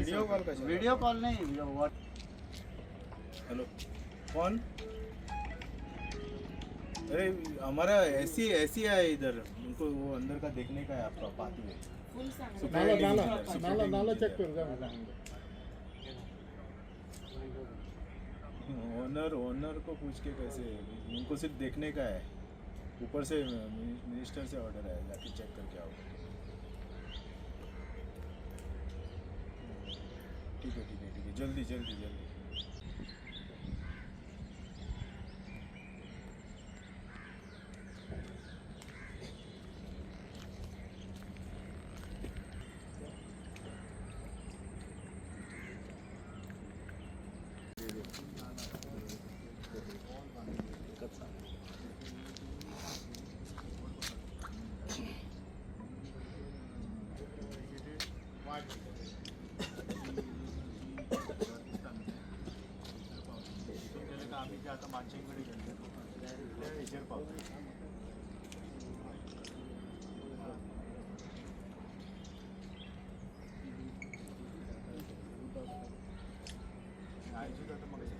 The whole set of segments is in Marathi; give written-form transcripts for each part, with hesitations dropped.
वीडियो कॉल कैसे? वीडियो कॉल नहीं, हेलो, कौन? अरे हमारा ऐसी ऐसी है इधर, उनको वो अंदर का देखने का है आपका पाती है। नाला चेक कर ओनर को पूछ के कैसे, उनको सिर्फ देखने का है, ऊपर से मिनिस्टर से ऑर्डर है, जाके चेक करके आओ। ठीक है ठीक है ठीक है, जल्दी जल्दी जल्दी। आता माणसांकडे गेले पाहू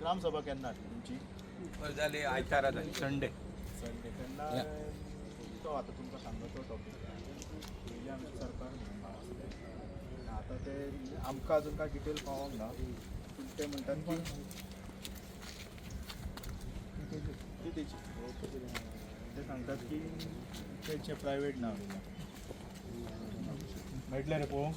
ग्रामसभा केन्ना तुमची झाली आयतारा झाली संडे संडे त्यांना तो आता तुमचा सांगतो टॉपिक पयलीं आमचें सरकार आता ते आमकां अजून काय डिटेल पावोंक ना, पूण ते म्हणटात की ते सांगतात की तेचे प्रायवेट नाव मेळटले रे पळोवंक.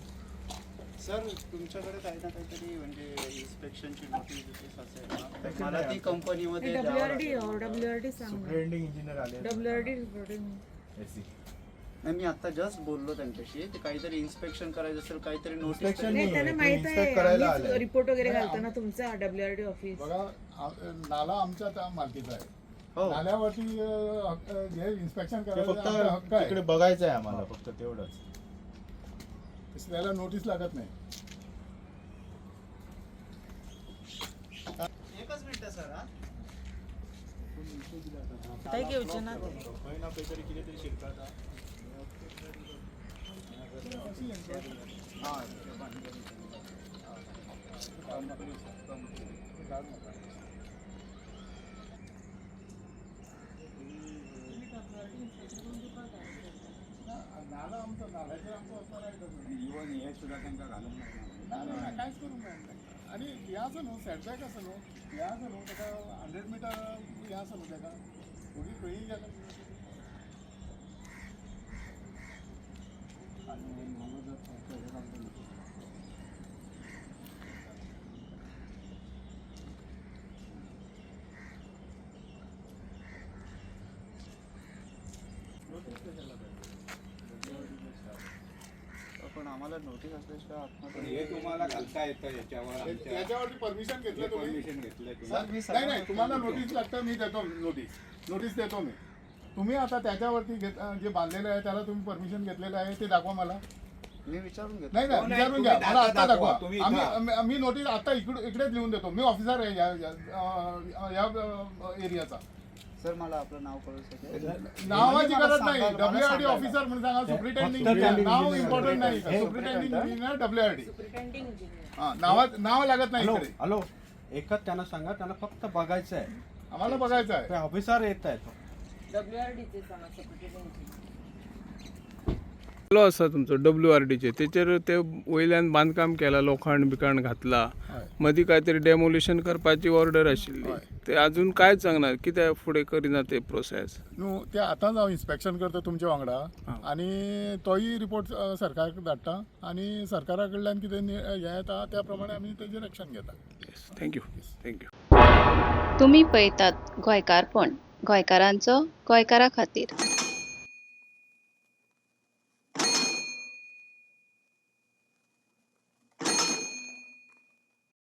सर तुमच्याकडे काही ना काहीतरी म्हणजे इन्स्पेक्शनची नोटीस असेल ना, मला ती कंपनीमध्ये WRD सांग. सुपरिटेंडिंग इंजिनियर आले WRD एसी. नाही, मी आता जस्ट बोललो त्यांच्याशी, ते काहीतरी इन्स्पेक्शन करायचं असेल, काहीतरी नोटीस Inspection नाही, त्यांना माहित inspect करायला आले. आहे रिपोर्ट वगैरे घालताना तुमचा WRD ऑफिस. बघा, नाला आमच्या त्या मालकीचा आहे. हो. नाल्यावरती हे इन्स्पेक्शन ते करायचं फक्त आमचा हक्क आहे. तिकडे बघायचं आहे आम्हाला, फक्त तेवढंच. त्याला नोटीस लागत नाही. एकच मिनिट सर. काय घेऊचे ना ते. खंय ना खंय तरी कितें तरी शिरकाता. हां, नाला आमचं नाल्याचे आमचं असणार आहे तसं. इवन हे सुद्धा त्यांना घालून नाही, काहीच करू नये. आणि हे असं न्हू, सेटबॅक असं न्हू, हे असं न्हू, ताका 100 मिटर हे असं न्हू ताका थोडी खंयी गेलं पण आम्हाला नोटीस असल्याशिवाय पण हे तुम्हाला घालता येतं याच्यावर आमच्या त्याच्यावरती परमिशन घेतलं तुम्ही? परमिशन घेतलं सर, मी नाही नाही, तुम्हाला नोटीस लागतं, मी देतो नोटीस देतो मी. तुम्ही आता त्याच्यावरती जे बांधलेलं आहे त्याला तुम्ही परमिशन घेतलेलं आहे ते दाखवा मला. मी विचारून घेतो. नाही नाही, विचारून घ्या, तुम्ही मला आता दाखवा, दाखवा. तुम्ही मी नोटीस आता इकडेच लिहून देतो. मी ऑफिसर आहे या एरियाचा. सर, मला आपलं नाव कळू शकेल? नावाची गरज नाही. मला WRD सांगा. ऑफिसर म्हणून सांगा. सुपरिटेंडिंग इंजिनियर नाव इम्पॉर्टंट नाही. Superintending engineer WRD. हा, नाव लागत नाही इकडे. हॅलो, एकच त्यांना सांगा, त्यांना फक्त बघायचं आहे. आम्हाला बघायचं आहे. ते ऑफिसर येत आहेत. WRDचे सांगा सुपरिटेंडेंट. आसा तुमचो WRDचे तेचेर ते वयल्यान बांदकाम केला, लोखंड बिखंड घातला, मदीं कांय डेमोलिशन करपाची ऑर्डर आशिल्ली, ते अजून कांयच सांगना, कित्याक फुडें करिना ते प्रोसेस? न्हू, ते आतांच हांव इन्स्पेक्शन करता तुमच्या वांगडा आनी तोय रिपोर्ट सरकाराक धाडटा आनी सरकारा कडल्यान कितें हें येता त्या प्रमाणे आमी तेजेर एक्शन घेता. Thank you thank you. तुम्ही पळयतात गोंयकारपण, गोंयकारांचो गोंयकारा खातीर.